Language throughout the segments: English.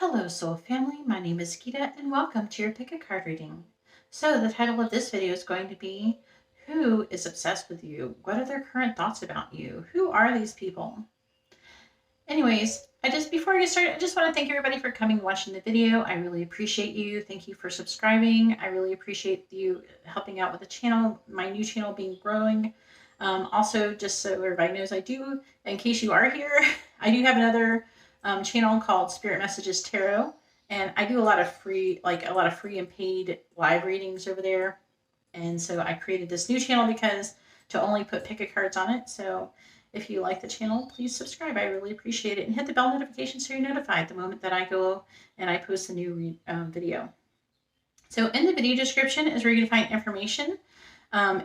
Hello Soul Family, my name is Gita and welcome to your Pick a Card reading. So the title of this video is going to be, Who is obsessed with you? What are their current thoughts about you? Who are these people? Anyways, before I get started, I just want to thank everybody for coming and watching the video. I really appreciate you. Thank you for subscribing. I really appreciate you helping out with the channel, my new channel being growing. Also, just so everybody knows, in case you are here, I do have another channel called Spirit Messages Tarot, and I do a lot of free and paid live readings over there. And so I created this new channel to only put pick a cards on it. So if you like the channel, please subscribe. I really appreciate it, and hit the bell notification so you're notified the moment that I go and I post a new video. So in the video description is where you're going to find information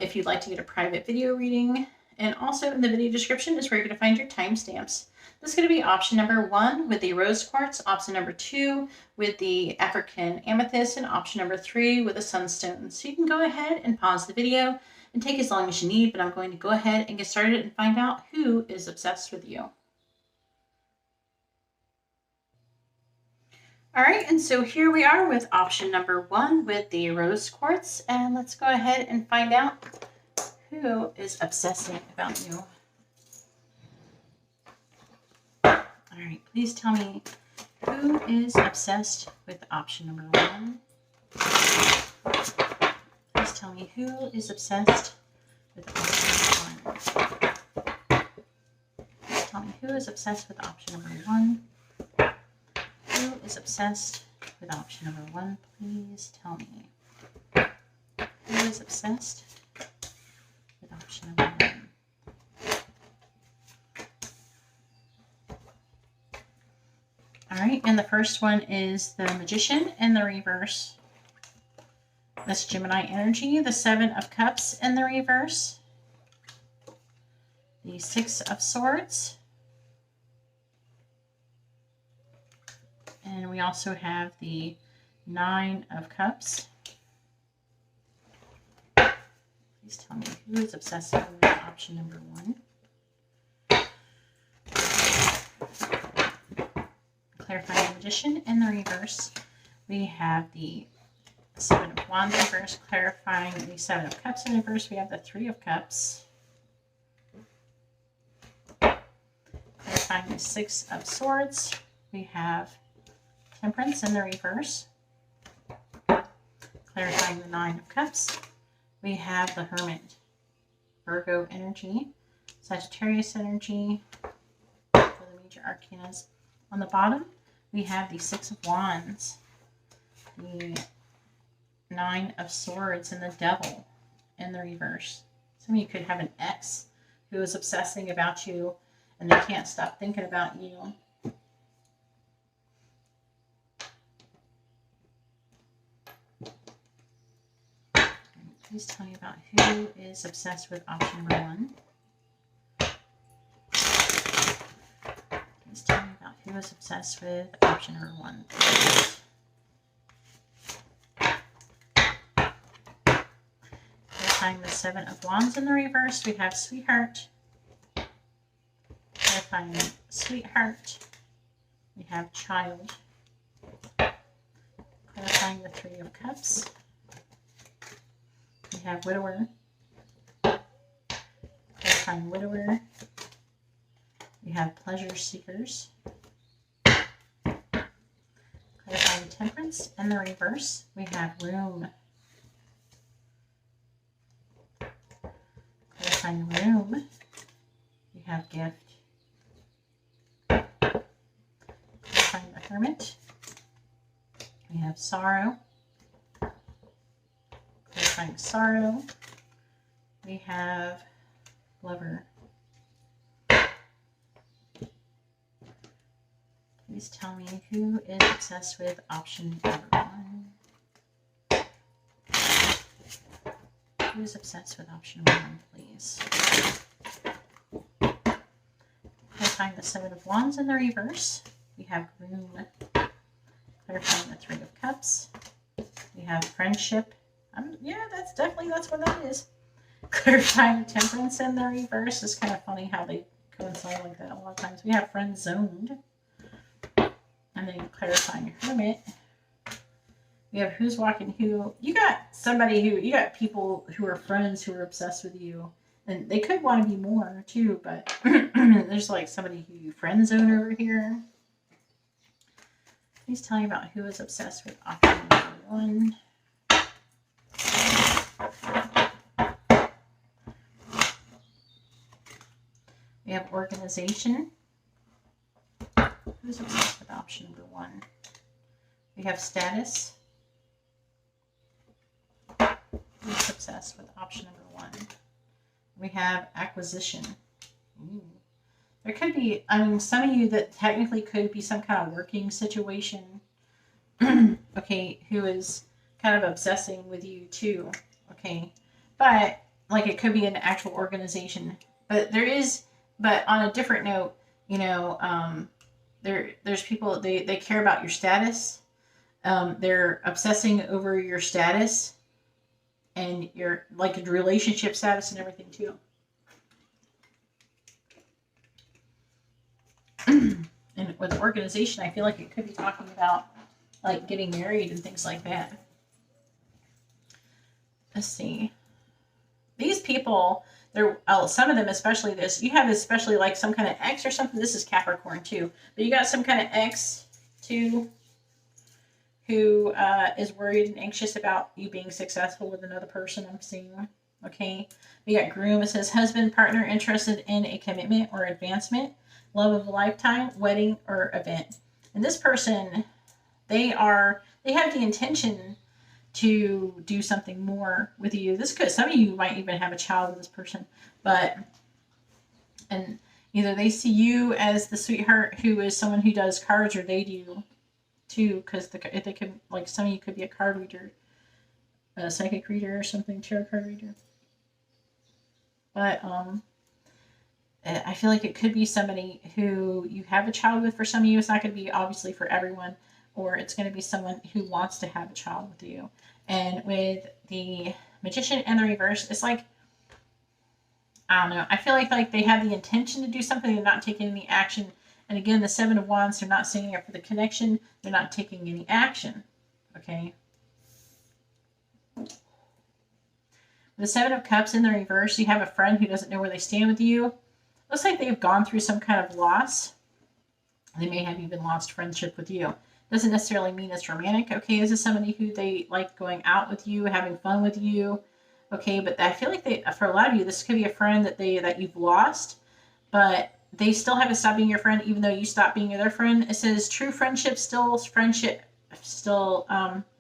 if you'd like to get a private video reading. And also in the video description is where you're going to find your timestamps. This is going to be option number 1 with the rose quartz, option number 2 with the African amethyst, and option number 3 with the sunstone. So you can go ahead and pause the video and take as long as you need, but I'm going to go ahead and get started and find out who is obsessed with you. All right, and so here we are with option number 1 with the rose quartz, and let's go ahead and find out who is obsessing about you. All right, please tell me who is obsessed with option number 1. Please tell me who is obsessed with option number 1. Please tell me who is obsessed with option number 1. Who is obsessed with option number 1? Please tell me. Who is obsessed with option number 1? All right, and the first one is the Magician in the reverse. That's Gemini energy. The 7 of Cups in the reverse. The 6 of Swords. And we also have the 9 of Cups. Please tell me who is obsessive with option number 1. Clarifying the Magician in the reverse. We have the 7 of Wands reverse. Clarifying the 7 of Cups in reverse. We have the 3 of Cups. Clarifying the 6 of Swords. We have Temperance in the reverse. Clarifying the 9 of Cups. We have the Hermit. Virgo energy. Sagittarius energy for the major arcanas. On the bottom, we have the 6 of Wands, the 9 of Swords, and the Devil in the reverse. Some of you could have an ex who is obsessing about you and they can't stop thinking about you. Please tell me about who is obsessed with option number 1. Please tell me about who is obsessed with option number 1. Clarifying the 7 of Wands in the reverse, we have Sweetheart. Clarifying Sweetheart, we have Child. Clarifying the 3 of Cups, we have Widower. Clarifying Widower, we have Pleasure Seekers. Clarifying Temperance in the reverse, we have Room. Clarifying Room, we have Gift. Clarifying the Hermit, we have Sorrow. Clarifying Sorrow, we have Lover. Please tell me who is obsessed with option number 1. Who is obsessed with option number 1, please? Clarifying the 7 of Wands in the reverse. We have Room. Clarifying the 3 of Cups. We have Friendship. Yeah, that's what that is. Clarifying Temperance in the reverse. It's kind of funny how they coincide like that a lot of times. We have Friend Zoned. And then clarifying Hermit. We have who's walking who. You got people who are friends who are obsessed with you. And they could want to be more too, but there's like somebody who you friend zone over here. Please tell me about who is obsessed with option number 1. We have organization. Who's obsessed with option number 1? We have status. Who's obsessed with option number 1? We have acquisition. Ooh. There could be, some of you that technically could be some kind of working situation. Okay, who is kind of obsessing with you too. Okay, but like it could be an actual organization. But on a different note, there's people, they care about your status. They're obsessing over your status and your like relationship status and everything too. And with organization, I feel like it could be talking about like getting married and things like that. Let's see. These people, some of them, especially this, you have especially like some kind of ex or something. This is Capricorn too, but you got some kind of ex too who is worried and anxious about you being successful with another person. I'm seeing. Okay, we got groom. It says husband, partner interested in a commitment or advancement, love of a lifetime, wedding or event. And this person, they have the intention to do something more with you. Some of you might even have a child with this person, and either they see you as the sweetheart who is someone who does cards, or they do too, because if they could, like some of you could be a card reader, a psychic reader or something, tarot card reader. But I feel like it could be somebody who you have a child with. For some of you, it's not going to be obviously for everyone, or it's going to be someone who wants to have a child with you. And with the Magician and the reverse, it's like, I don't know. I feel like they have the intention to do something and not taking any action. And again, the 7 of Wands, they're not signing up for the connection. They're not taking any action. Okay. The 7 of Cups in the reverse, you have a friend who doesn't know where they stand with you. Looks like they've gone through some kind of loss. They may have even lost friendship with you. Doesn't necessarily mean it's romantic. Okay, this is somebody who they like going out with you, having fun with you. Okay, but I feel like for a lot of you, this could be a friend that you've lost, but they still haven't stopped being your friend, even though you stopped being their friend. It says true friendship,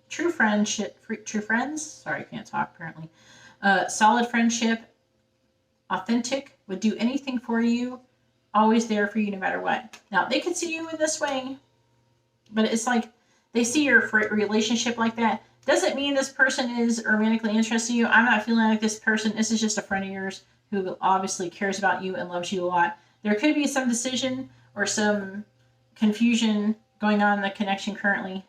true friends. Sorry, I can't talk apparently. Solid friendship, authentic, would do anything for you, always there for you no matter what. Now, they could see you in this way, but it's like they see your relationship like that. Doesn't mean this person is romantically interested in you. I'm not feeling like this person. This is just a friend of yours who obviously cares about you and loves you a lot. There could be some decision or some confusion going on in the connection currently,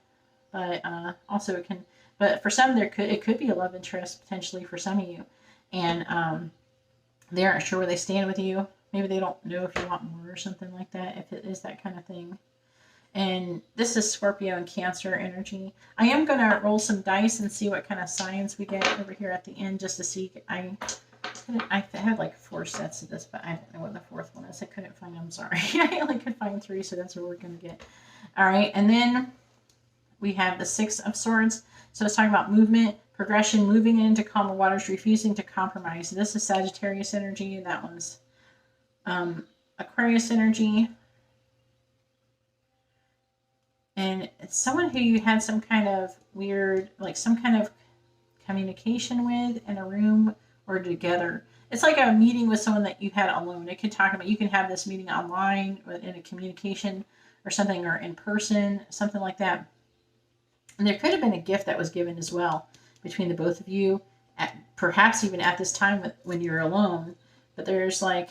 but also it can. But for some, it could be a love interest potentially for some of you, and they aren't sure where they stand with you. Maybe they don't know if you want more or something like that. If it is that kind of thing. And this is Scorpio and Cancer energy. I am going to roll some dice and see what kind of signs we get over here at the end, just to see. I had like 4 sets of this, but I don't know what the 4th one is. I couldn't find them. I'm sorry. I only could find 3, so that's what we're going to get. All right, and then we have the 6 of Swords. So it's talking about movement, progression, moving into calmer waters, refusing to compromise. This is Sagittarius energy, and that one's Aquarius energy. And it's someone who you had some kind of weird, like some kind of communication with in a room or together. It's like a meeting with someone that you had alone. It could talk about, you can have this meeting online or in a communication or something, or in person, something like that. And there could have been a gift that was given as well between the both of you, perhaps even at this time when you're alone. But there's like,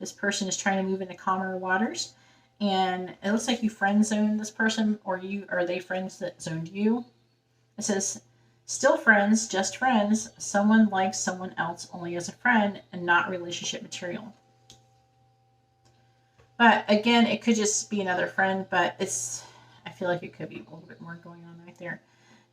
this person is trying to move into calmer waters. And it looks like you friend zoned this person, or they friends that zoned you. It says, still friends, just friends. Someone likes someone else only as a friend and not relationship material. But again, it could just be another friend, but I feel like it could be a little bit more going on right there.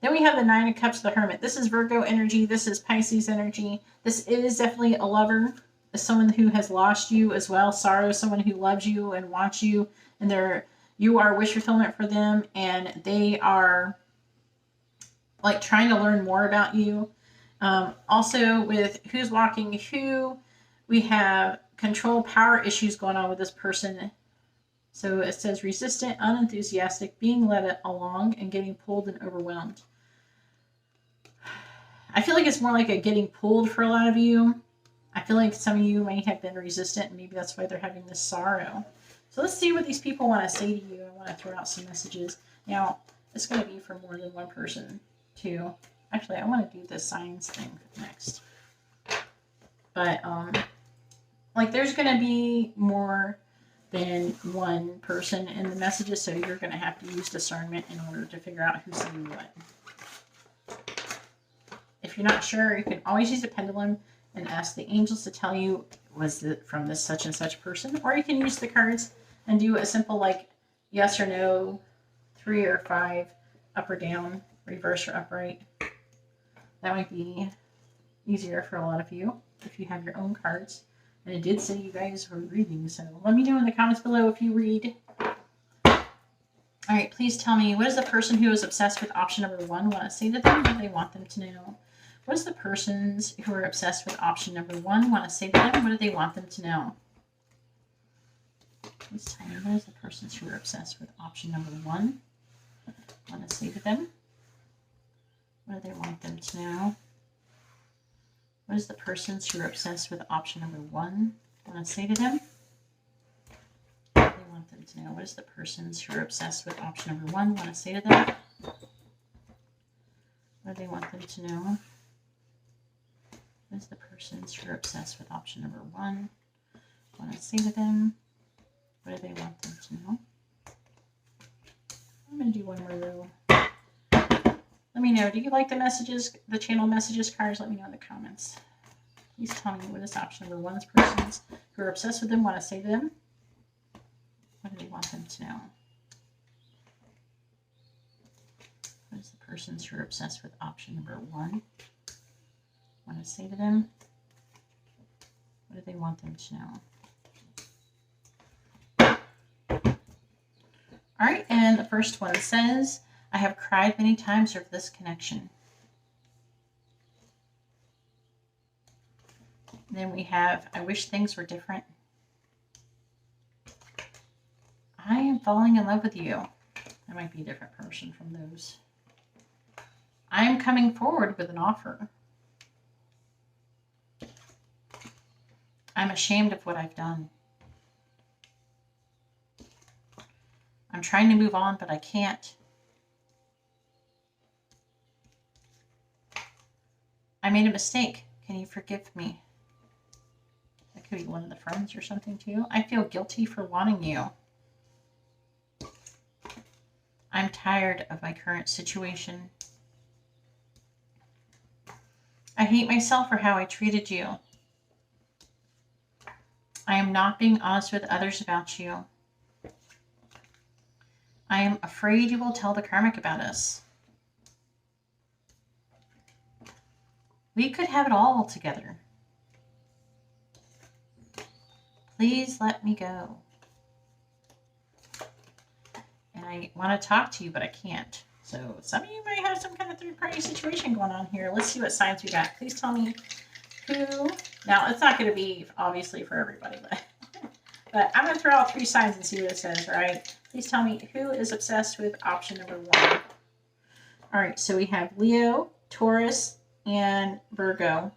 Then we have the Nine of Cups, the Hermit. This is Virgo energy. This is Pisces energy. This is definitely a lover, someone who has lost you as well. Sorrow, someone who loves you and wants you, and you are wish fulfillment for them, and they are like trying to learn more about you. Also, with who's walking who, we have control power issues going on with this person. So it says resistant, unenthusiastic, being led along, and getting pulled and overwhelmed. I feel like it's more like a getting pulled for a lot of you. I feel like some of you may have been resistant, and maybe that's why they're having this sorrow. So let's see what these people want to say to you. I want to throw out some messages. Now, it's going to be for more than one person, too. Actually, I want to do the signs thing next. But, like, there's going to be more than one person in the messages, so you're going to have to use discernment in order to figure out who's saying what. If you're not sure, you can always use a pendulum and ask the angels to tell you, was it from this such and such person? Or you can use the cards and do a simple, like, yes or no, 3 or 5, up or down, reverse or upright. That might be easier for a lot of you if you have your own cards. And it did say you guys were reading, so let me know in the comments below if you read. All right, please tell me, what does the person who is obsessed with option number 1 want to say to them? What do they want them to know? What does the persons who are obsessed with option number 1 want to say to them? What do they want them to know? Please tell me, what does the persons who are obsessed with option number 1 want to say to them? What do they want them to know? What does the persons who are obsessed with option number 1 want to say to them? What do they want them to know? What does the persons who are obsessed with option number 1 want to say to them? What do they want them to know? What does the persons who are obsessed with option number 1 want to say to them? What do they want them to know? I'm going to do one more though. Let me know. Do you like the messages, the channel messages cards? Let me know in the comments. Please tell me, what is option number 1's persons who are obsessed with them want to say to them? What do they want them to know? What is the persons who are obsessed with option number 1 want to say to them? What do they want them to know? All right, and the first one says, I have cried many times over this connection. Then we have, I wish things were different. I am falling in love with you. That might be a different person from those. I am coming forward with an offer. I'm ashamed of what I've done. I'm trying to move on, but I can't. I made a mistake. Can you forgive me? That could be one of the friends or something too. I feel guilty for wanting you. I'm tired of my current situation. I hate myself for how I treated you. I am not being honest with others about you. I am afraid you will tell the karmic about us. We could have it all together. Please let me go. And I want to talk to you, but I can't. So some of you might have some kind of third-party situation going on here. Let's see what signs we got. Please tell me who. Now, it's not going to be, obviously, for everybody, but I'm going to throw out 3 signs and see what it says, all right? Please tell me who is obsessed with option number 1. All right, so we have Leo, Taurus, and Virgo.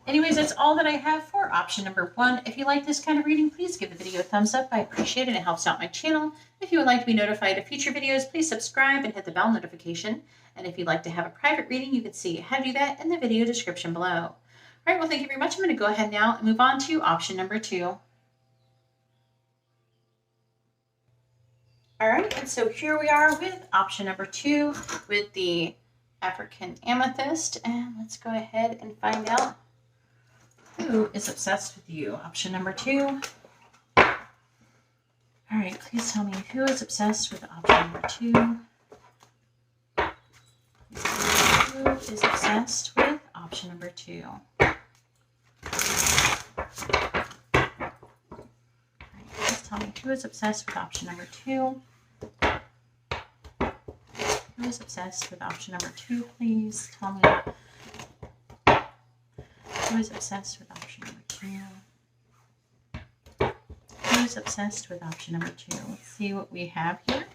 Anyways, that's all that I have for option number 1. If you like this kind of reading, please give the video a thumbs up. I appreciate it. It helps out my channel. If you would like to be notified of future videos, please subscribe and hit the bell notification. And if you'd like to have a private reading, you can see how to do that in the video description below. All right, well, thank you very much. I'm going to go ahead now and move on to option number 2. All right, and so here we are with option number 2 with the African amethyst. And let's go ahead and find out who is obsessed with you. Option number 2. All All right, please tell me who is obsessed with option number 2. Who is obsessed with option number 2? All right, please tell me who is obsessed with option number 2. Who is obsessed with option number 2, please tell me. Who is obsessed with option number 2? Who is obsessed with option number 2? Let's see what we have here.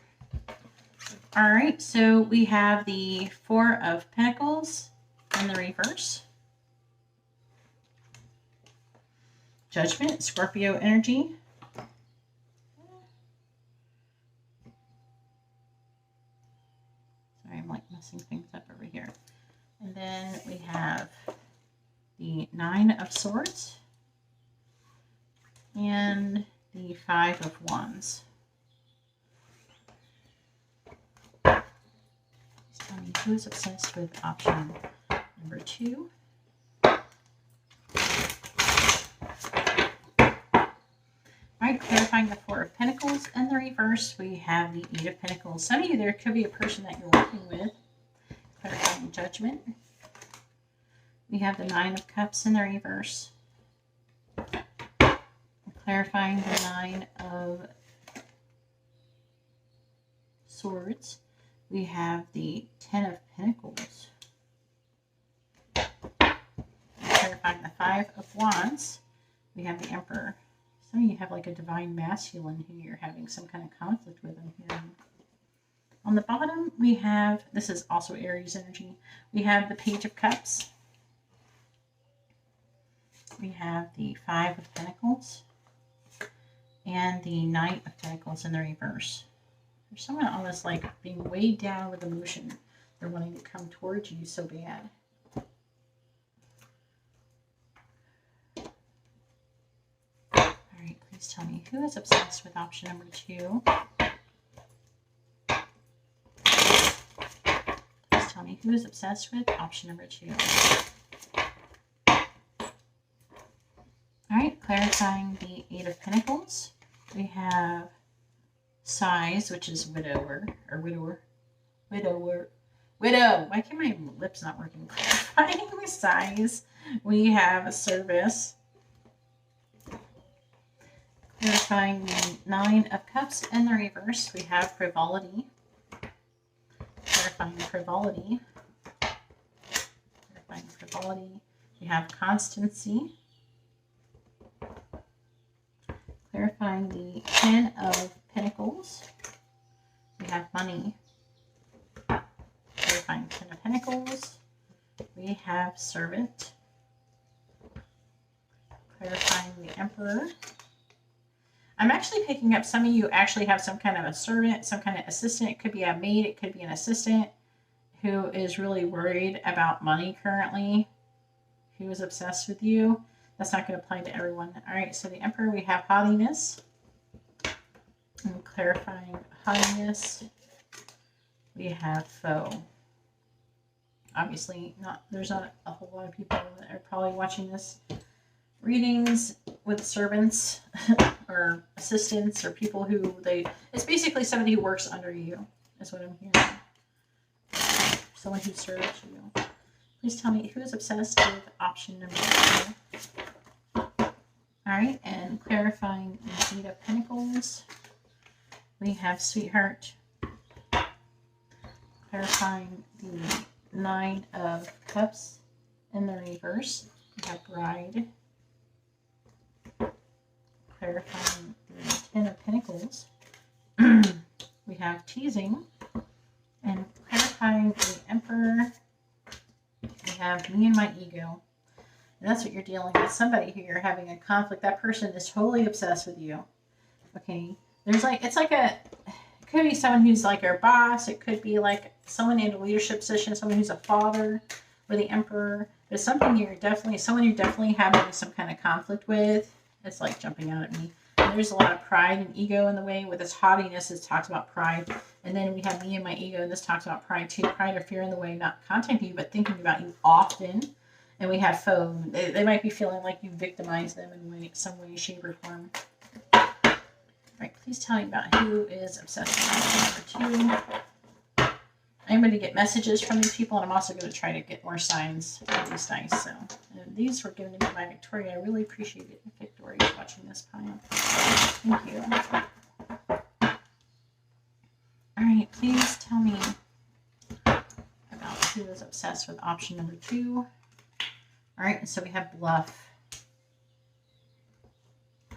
All right, so we have the 4 of Pentacles in the reverse. Judgment, Scorpio energy. Sorry, I'm like messing things up over here. And then we have the 9 of Swords and the 5 of Wands. Please tell me who is obsessed with option number 2. All right, clarifying the 4 of Pentacles in the reverse, we have the 8 of Pentacles. Some of you, there could be a person that you're working with. Clarifying Judgment. We have the 9 of Cups in the reverse. Clarifying the 9 of Swords. We have the 10 of Pentacles. Clarifying the 5 of Wands. We have the Emperor. Some of you have like a divine masculine who you're having some kind of conflict with in here. On the bottom, we have, this is also Aries energy, we have the Page of Cups. We have the 5 of Pentacles and the Knight of Pentacles in the reverse. There's someone on this like being weighed down with emotion. They're wanting to come towards you so bad. All right, please tell me who is obsessed with option number 2. Please tell me who is obsessed with option number 2. All right, clarifying the 8 of Pentacles. We have Sighs, which is widower, or widow. Why can't my lips not working? Clarifying Sighs. We have Service. Clarifying the 9 of Cups in the reverse. We have Frivolity. Clarifying Frivolity. Clarifying Frivolity. We have Constancy. Clarifying the 10 of Pentacles. We have Money. Clarifying 10 of Pentacles. We have Servant. Clarifying the Emperor. I'm actually picking up some of you actually have some kind of a servant, some kind of assistant. It could be a maid. It could be an assistant who is really worried about money currently, who is obsessed with you. That's not going to apply to everyone. All right, so the Emperor, we have Haughtiness. And clarifying Haughtiness, we have Foe. Obviously, there's not a whole lot of people that are probably watching this readings with servants or assistants or people who it's basically somebody who works under you, is what I'm hearing. Someone who serves you. Please tell me who is obsessed with option number 2. All right, and clarifying the 8 of Pentacles. We have Sweetheart. Clarifying the 9 of Cups in the reverse. We have Bride. Clarifying the 10 of Pentacles. We have Teasing. And clarifying the Emperor. We have Me and My Ego. And that's what you're dealing with. Somebody who you're having a conflict. That person is totally obsessed with you. Okay. There's like, it could be someone who's like your boss. It could be like someone in a leadership position, someone who's a father or the Emperor. There's someone you're definitely having some kind of conflict with. It's like jumping out at me. And there's a lot of pride and ego in the way. With this haughtiness, it talks about pride. And then we have Me and My Ego, and this talks about pride too. Pride or fear in the way, not contacting you, but thinking about you often. And we have Foe. They might be feeling like you victimize them in some way, shape, or form. Right, please tell me about who is obsessed with option number 2. I'm going to get messages from these people, and I'm also going to try to get more signs of these dice. So, and these were given to me by Victoria. I really appreciate it. Victoria's watching this pile. Thank you. All right, please tell me about who is obsessed with option number 2. All right, so we have bluff.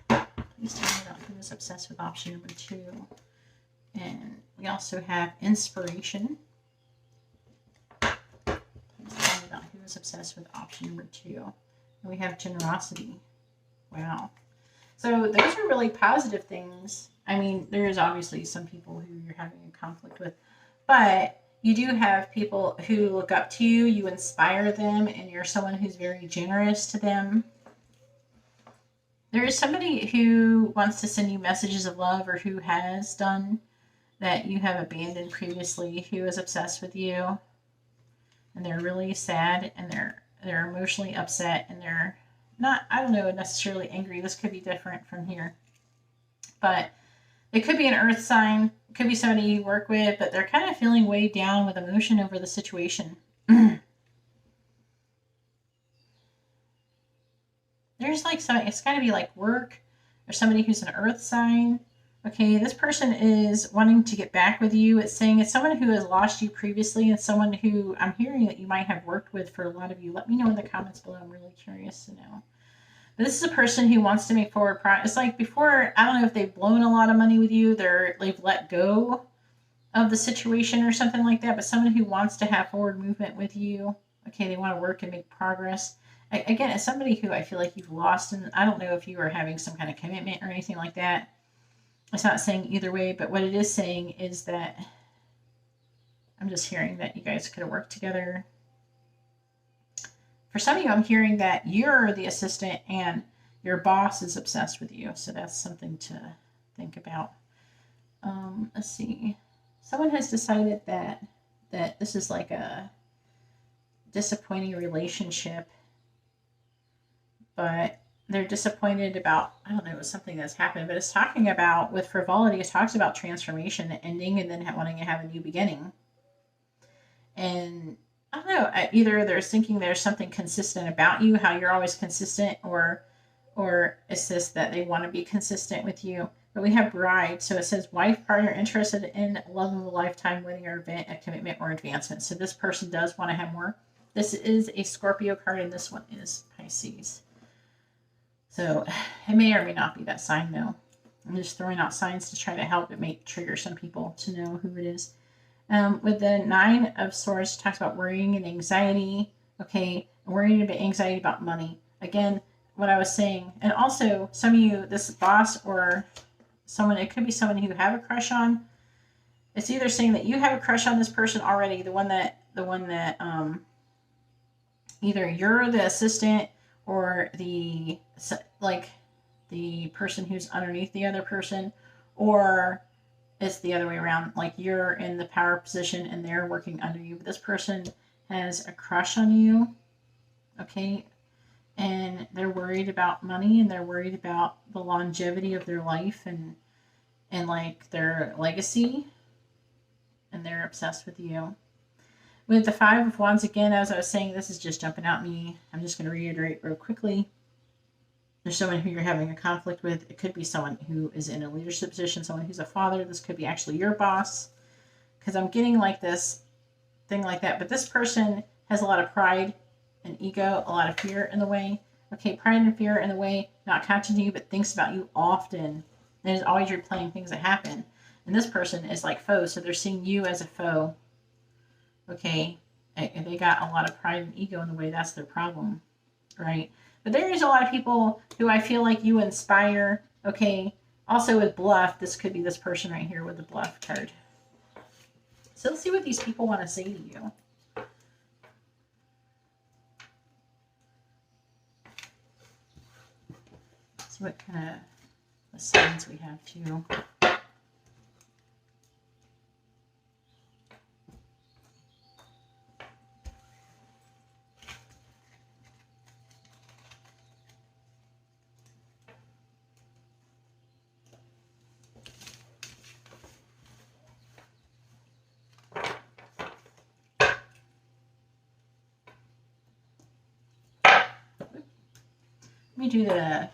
Please tell me about who is obsessed with option number 2. And we also have inspiration. Please tell me about who is obsessed with option number 2. And we have generosity. Wow. So those are really positive things. I mean, there is obviously some people who you're having a conflict with, but you do have people who look up to you, you inspire them, and you're someone who's very generous to them. There is somebody who wants to send you messages of love, or who has done that you have abandoned previously, who is obsessed with you, and they're really sad, and they're emotionally upset, and they're not, I don't know, necessarily angry. This could be different from here, but it could be an earth sign. It could be somebody you work with, but they're kind of feeling weighed down with emotion over the situation. There's like some, it's got to be like work or somebody who's an earth sign. Okay, this person is wanting to get back with you. It's saying it's someone who has lost you previously, and someone who I'm hearing that you might have worked with for a lot of you. Let me know in the comments below. I'm really curious to know. But this is a person who wants to make forward progress. It's like before, I don't know if they've blown a lot of money with you. They've let go of the situation or something like that. But someone who wants to have forward movement with you. Okay, they want to work and make progress. Again, it's somebody who I feel like you've lost. And I don't know if you are having some kind of commitment or anything like that. It's not saying either way. But what it is saying is that I'm just hearing that you guys could have worked together. For some of you, I'm hearing that you're the assistant and your boss is obsessed with you. So that's something to think about. Let's see. Someone has decided that this is like a disappointing relationship, but they're disappointed about, I don't know, something that's happened, but it's talking about, with frivolity, it talks about transformation, ending, and then wanting to have a new beginning. And I don't know, either they're thinking there's something consistent about you, how you're always consistent, or it's this that they want to be consistent with you. But we have bride, so it says wife, partner, interested in love of a lifetime, wedding or event, a commitment or advancement. So this person does want to have more. This is a Scorpio card, and this one is Pisces. So it may or may not be that sign, though. I'm just throwing out signs to try to help. It may trigger some people to know who it is. With the 9 of Swords, talks about worrying and anxiety. Okay, worrying about anxiety about money. Again, what I was saying. And also, some of you, this boss or someone, it could be someone who you have a crush on. It's either saying that you have a crush on this person already, the one that either you're the assistant or the person who's underneath the other person, or it's the other way around, like you're in the power position and they're working under you. But this person has a crush on you, okay? And they're worried about money, and they're worried about the longevity of their life and like their legacy, and they're obsessed with you. With the 5 of Wands, again, as I was saying, this is just jumping out at me. I'm just going to reiterate real quickly. There's someone who you're having a conflict with. It could be someone who is in a leadership position, someone who's a father. This could be actually your boss, because I'm getting like this thing like that. But this person has a lot of pride and ego, a lot of fear in the way. Okay, pride and fear in the way, not conscious of you, but thinks about you often. And is always replaying things that happen. And this person is like foe, so they're seeing you as a foe. Okay, and they got a lot of pride and ego in the way. That's their problem, right? But there is a lot of people who I feel like you inspire. Okay, also with bluff, this could be this person right here with the bluff card. So let's see what these people want to say to you. See what kind of the signs we have too. me do the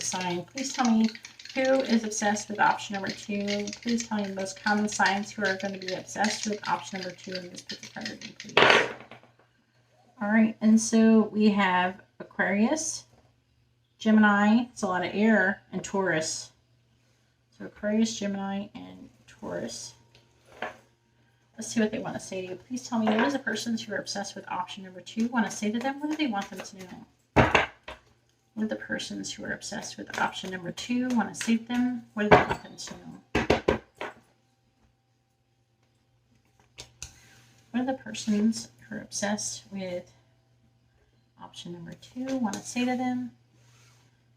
sign. Please tell me who is obsessed with option number 2. Please tell me the most common signs who are going to be obsessed with option number 2 in this pick a card reading, please. All right, and so we have Aquarius, Gemini, it's a lot of air, and Taurus. So Aquarius, Gemini, and Taurus. Let's see what they want to say to you. Please tell me, what does the persons who are obsessed with option number 2 want to say to them? What do they want them to know? What do the persons who are obsessed with option number 2 want to say to them? What do they want them to know? What do the persons who are obsessed with option number 2 want to say to them?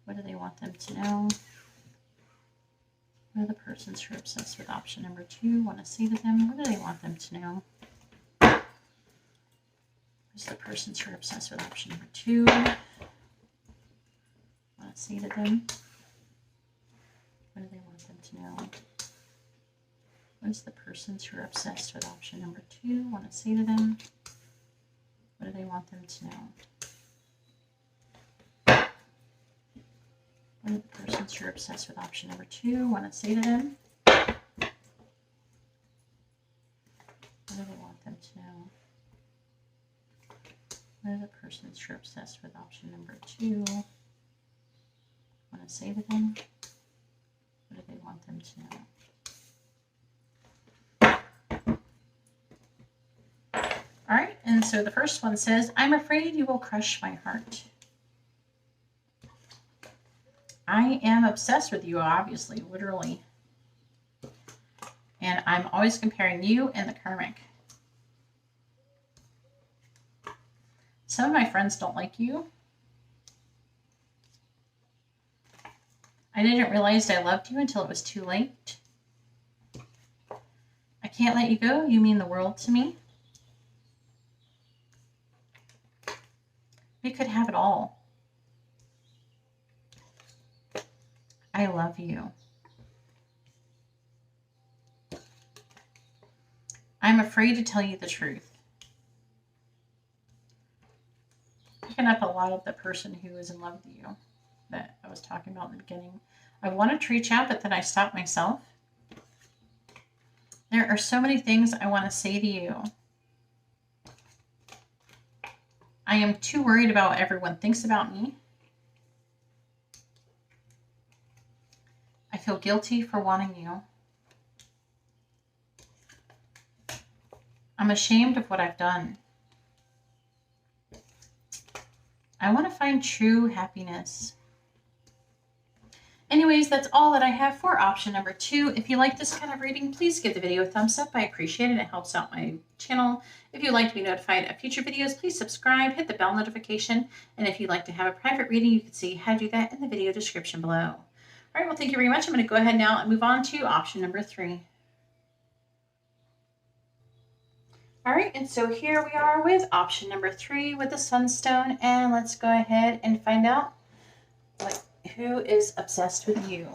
What do they want them to know? What do the persons who are obsessed with option number 2 want to say to them? What do they want them to know? Who's the persons who are obsessed with option number 2? Want to say to them? What do they want them to know? What is the persons who are obsessed with option number 2 want to say to them? What do they want them to know? What do the persons who are obsessed with option number 2 want to say to them? What do they want them to know? What do the persons who are obsessed with option number 2 want to say to them? What do they want them to know? All right, and so the first one says, I'm afraid you will crush my heart. I am obsessed with you, obviously, literally. And I'm always comparing you and the karmic. Some of my friends don't like you. I didn't realize I loved you until it was too late. I can't let you go. You mean the world to me. We could have it all. I love you. I'm afraid to tell you the truth. Picking up a lot of the person who is in love with you that I was talking about in the beginning. I wanted to reach out, but then I stopped myself. There are so many things I want to say to you. I am too worried about what everyone thinks about me. I feel guilty for wanting you. I'm ashamed of what I've done. I want to find true happiness. Anyways, that's all that I have for option number 2. If you like this kind of reading, please give the video a thumbs up. I appreciate it. It helps out my channel. If you'd like to be notified of future videos, please subscribe, hit the bell notification. And if you'd like to have a private reading, you can see how to do that in the video description below. All right, well, thank you very much. I'm going to go ahead now and move on to option number 3. All right, and so here we are with option number 3 with the sunstone. And let's go ahead and find out who is obsessed with you.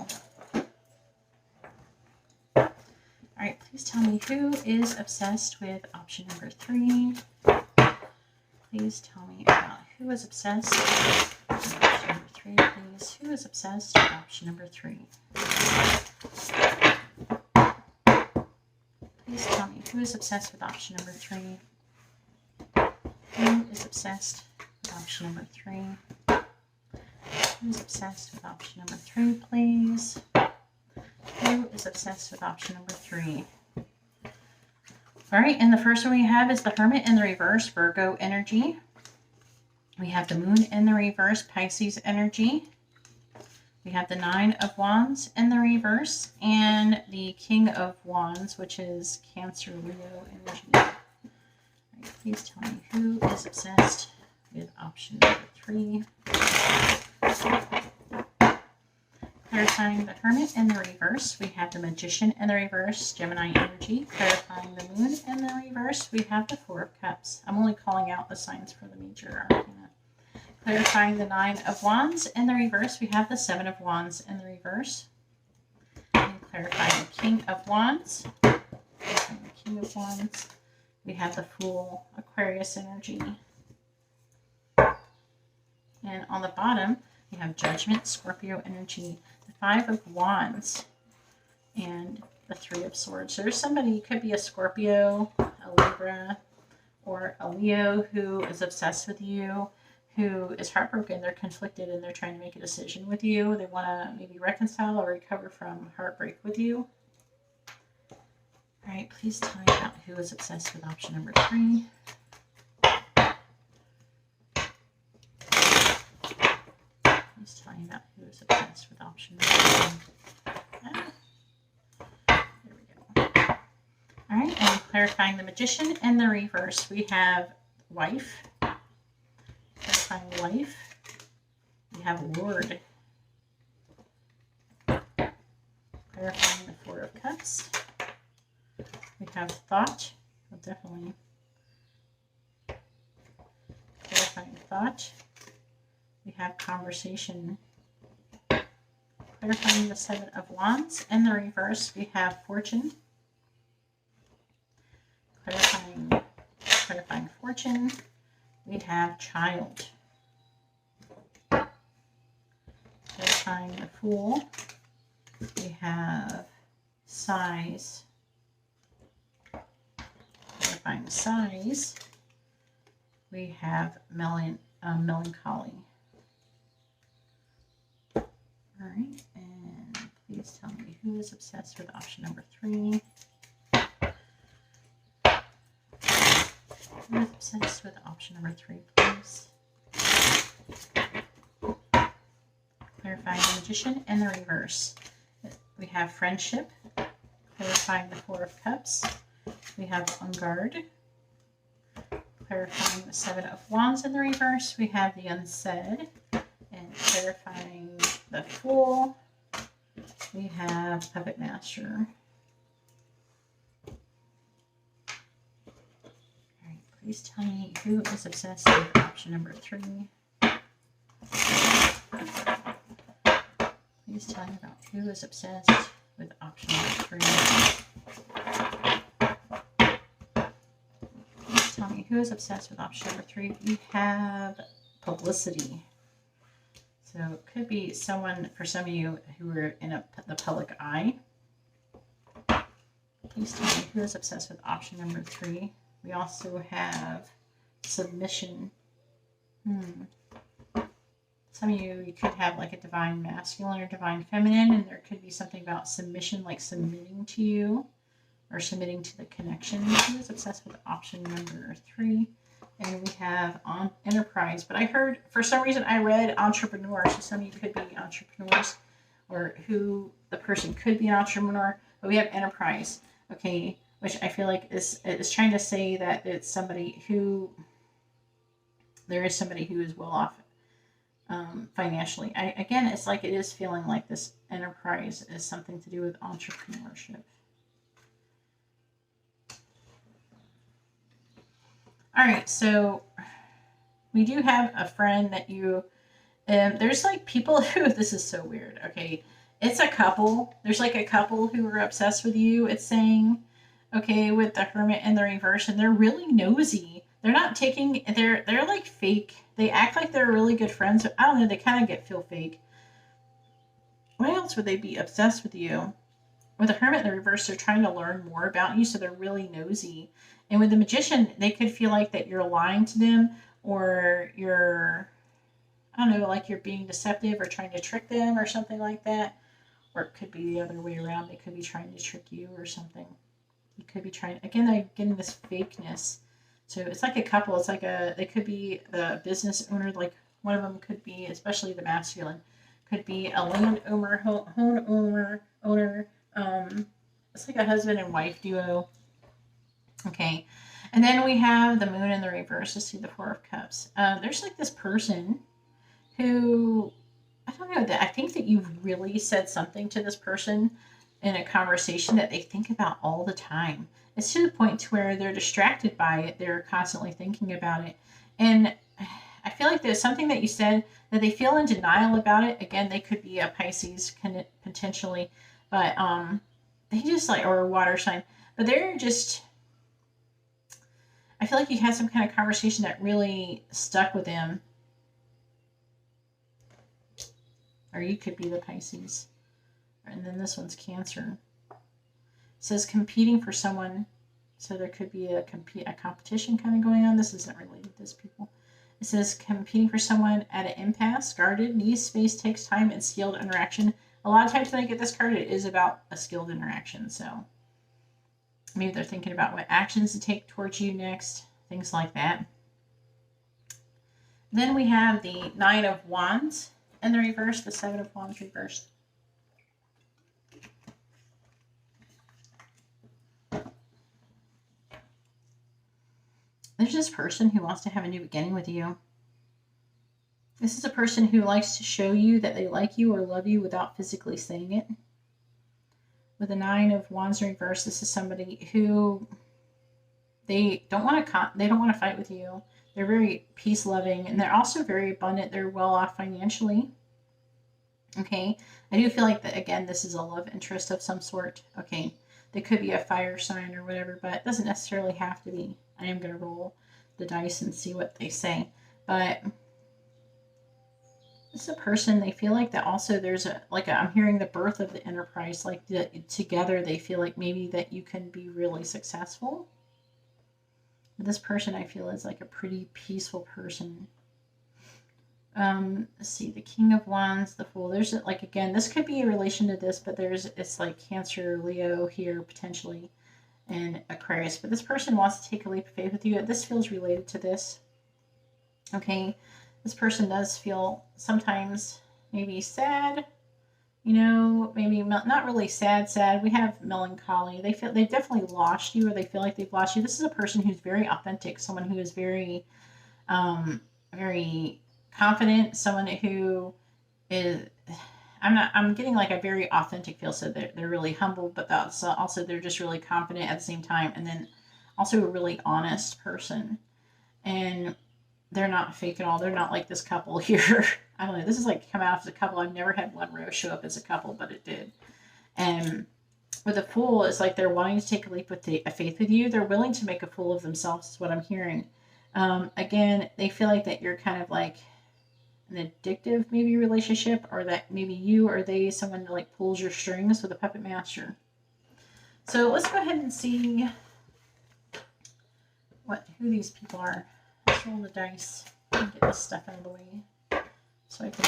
All right, please tell me who is obsessed with option number 3. Please tell me about who is obsessed with option number 3, please. Who is obsessed with option number 3? Please tell me who is obsessed with option number 3. Who is obsessed with option number 3? Who's obsessed with option number 3, please? Who is obsessed with option number 3? All right, and the first one we have is the Hermit in the reverse, Virgo energy. We have the Moon in the reverse, Pisces energy. We have the 9 of Wands in the reverse, and the King of Wands, which is Cancer, Leo energy. All right, please tell me who is obsessed with option number 3. Clarifying the Hermit in the reverse, we have the Magician in the reverse, Gemini energy. Clarifying the Moon in the reverse, we have the 4 of Cups. I'm only calling out the signs for the major arcana. Clarifying the 9 of Wands in the reverse, we have the 7 of Wands in the reverse. And clarifying the King of Wands. Clarifying the King of Wands, we have the Fool, Aquarius energy. And on the bottom, You have Judgment, Scorpio energy, the Five of Wands, and the Three of Swords. So there's somebody, it could be a Scorpio, a Libra, or a Leo who is obsessed with you, who is heartbroken. They're conflicted and they're trying to make a decision with you. They want to maybe reconcile or recover from heartbreak with you. All right, please tell me about who is obsessed with option number 3. Please tell me about who is obsessed with option number 3. There we go. All right, and clarifying the Magician and the reverse, we have Wife. Clarifying Wife. We have Lord. Clarifying the Four of Cups. We have Thought. Well, definitely. Clarifying Thought. We have Conversation. Clarifying the Seven of Wands. In the reverse, we have Fortune. Clarifying Fortune. We have Child. Clarifying the Fool. We have Size. Clarifying Size. We have Melancholy. All right, and please tell me who is obsessed with option number 3. Who is obsessed with option number 3, please? Clarifying the Magician and the reverse. We have Friendship. Clarifying the Four of Cups. We have On Guard. Clarifying the Seven of Wands in the reverse. We have the Unsaid. And clarifying the Fool. We have Puppet Master. Alright, please tell me who is obsessed with option number 3. Please tell me about who is obsessed with option number 3. Please tell me who is obsessed with option number 3. We have Publicity. So it could be someone, for some of you who are in the public eye. Please tell me who is obsessed with option number 3. We also have Submission. Some of you could have like a divine masculine or divine feminine, and there could be something about submission, like submitting to you or submitting to the connection. Who is obsessed with option number 3? And we have on Enterprise. But I heard, for some reason, I read Entrepreneur. So some of you could be entrepreneurs, or who the person could be an entrepreneur. But we have Enterprise, okay, which I feel like is trying to say that it's somebody who, there is somebody who is well off financially. Again, it's like it is feeling like this enterprise is something to do with entrepreneurship. All right, so we do have a friend that you, there's like people who, this is so weird, okay, it's a couple, there's like a couple who are obsessed with you, it's saying, okay, with the Hermit in the reverse, and they're really nosy. They're not taking, they're like fake. They act like they're really good friends. I don't know, they kind of feel fake. Why else would they be obsessed with you? With the Hermit in the reverse, they're trying to learn more about you, so they're really nosy. And with the Magician, they could feel like that you're lying to them, or you're, I don't know, like you're being deceptive or trying to trick them or something like that. Or it could be the other way around. They could be trying to trick you or something. You could be trying, again, they're getting this fakeness. So it's like a couple. It's like they could be the business owner, like one of them could be, especially the masculine, could be a land owner, home owner. It's like a husband and wife duo. Okay. And then we have the Moon in the reverse. Let's see the Four of Cups. There's like this person who, I don't know, that I think that you've really said something to this person in a conversation that they think about all the time. It's to the point to where they're distracted by it. They're constantly thinking about it. And I feel like there's something that you said that they feel in denial about it. Again, they could be a Pisces potentially, but they just like, or a water sign, but they're just, I feel like you had some kind of conversation that really stuck with them. Or you could be the Pisces. And then this one's Cancer. It says competing for someone. So there could be a competition kind of going on. This isn't related to this, people. It says competing for someone at an impasse, guarded, needs space, takes time, and skilled interaction. A lot of times when I get this card, it is about a skilled interaction. So maybe they're thinking about what actions to take towards you next, things like that. Then we have the Nine of Wands in the reverse, the Seven of Wands reversed. There's this person who wants to have a new beginning with you. This is a person who likes to show you that they like you or love you without physically saying it. With the Nine of Wands in reverse, this is somebody who they don't want to fight with you. They're very peace loving, and they're also very abundant. They're well off financially. Okay, I do feel like that again. This is a love interest of some sort. Okay, they could be a fire sign or whatever, but it doesn't necessarily have to be. I am going to roll the dice and see what they say. But this is a person, they feel like that also there's I'm hearing the birth of the enterprise, like together they feel like maybe that you can be really successful. But this person I feel is like a pretty peaceful person. Let's see, the King of Wands, the Fool. There's like, again, this could be a relation to this, but it's like Cancer, Leo here potentially, and Aquarius. But this person wants to take a leap of faith with you. This feels related to this. Okay, this person does feel sometimes maybe sad, you know, maybe not really sad. We have melancholy. They feel they've definitely lost you, or they feel like they've lost you. This is a person who's very authentic, someone who is very, very confident, someone who is, I'm getting like a very authentic feel. So they're really humble, but that's also they're just really confident at the same time. And then also a really honest person. And they're not fake at all. They're not like this couple here. I don't know. This is like come out as a couple. I've never had one row show up as a couple, but it did. And with a Fool, it's like they're wanting to take a leap of faith with you. They're willing to make a fool of themselves is what I'm hearing. Again, they feel like that you're kind of like an addictive maybe relationship, or that maybe you or they, someone like pulls your strings with a puppet master. So let's go ahead and see who these people are. Let's roll the dice and get this stuff out of the way so I can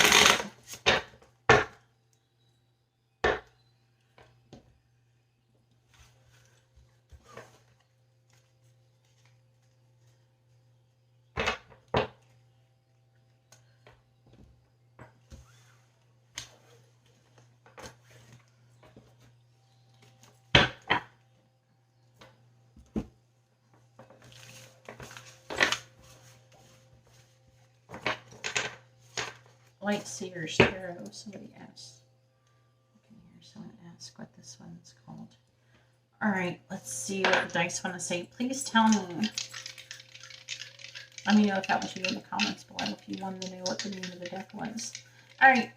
Light Seers Tarot. Somebody asked. I can hear someone ask what this one's called. All right, let's see what the dice want to say. Please tell me. Let me know if that was you in the comments below, if you wanted to know what the name of the deck was. All right,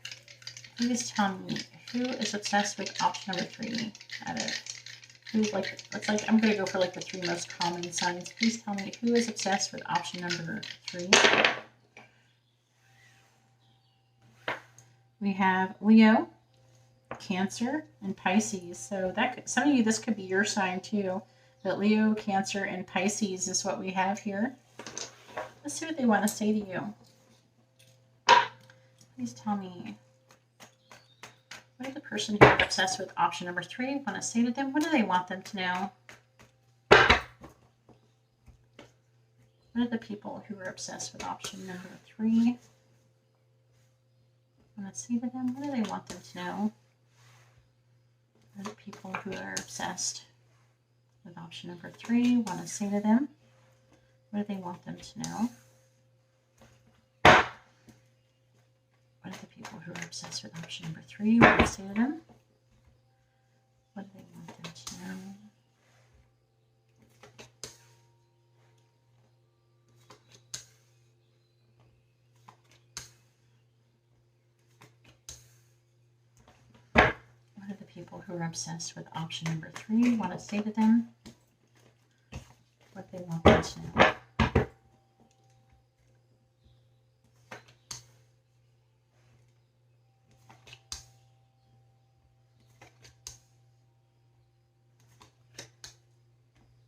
please tell me who is obsessed with option number 3 out of who's like, it's like I'm gonna go for like the 3 most common signs. Please tell me who is obsessed with option number 3. We have Leo, Cancer, and Pisces. So that some of you, this could be your sign too. But Leo, Cancer, and Pisces is what we have here. Let's see what they want to say to you. Please tell me. What did the person who is obsessed with option number 3 want to say to them? What do they want them to know? What are the people who are obsessed with option number 3 want to say to them? What do they want them to know? What are the people who are obsessed with option number 3 want to say to them? What do they want them to know? What are the people who are obsessed with option number 3 want to say to them? What do they want them to know? What are the people who are obsessed with option number 3 want to say to them? What they want them to know?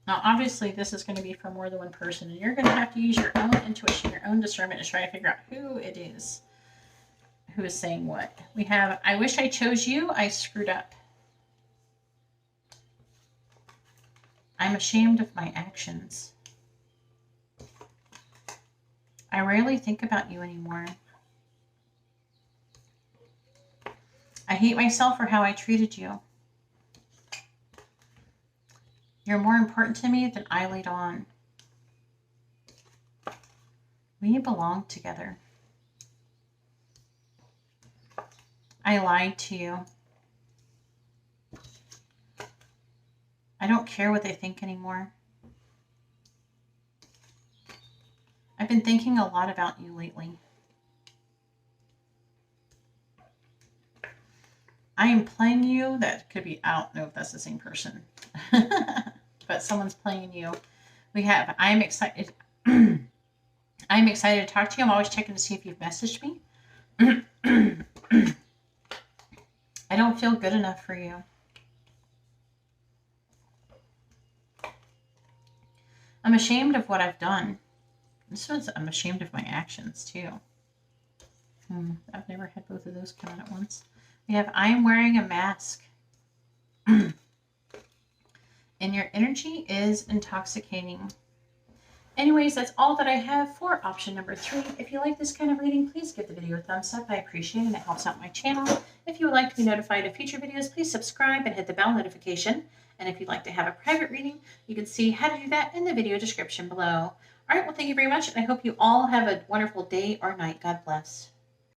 Now, obviously, this is going to be for more than one person, and you're going to have to use your own intuition, your own discernment to try to figure out who it is who is saying what. We have, I wish I chose you. I screwed up. I'm ashamed of my actions. I rarely think about you anymore. I hate myself for how I treated you. You're more important to me than I laid on. We belong together. I lied to you. I don't care what they think anymore. I've been thinking a lot about you lately. I am playing you. That could be, I don't know if that's the same person. But someone's playing you. We have, I'm excited. I'm excited to talk to you. I'm always checking to see if you've messaged me. I don't feel good enough for you. I'm ashamed of what I've done. This one's, I'm ashamed of my actions too. I've never had both of those come out at once. We have, I am wearing a mask. And your energy is intoxicating. Anyways, that's all that I have for option number 3. If you like this kind of reading, please give the video a thumbs up. I appreciate it, and it helps out my channel. If you would like to be notified of future videos, please subscribe and hit the bell notification. And if you'd like to have a private reading, you can see how to do that in the video description below. All right, well, thank you very much, and I hope you all have a wonderful day or night. God bless.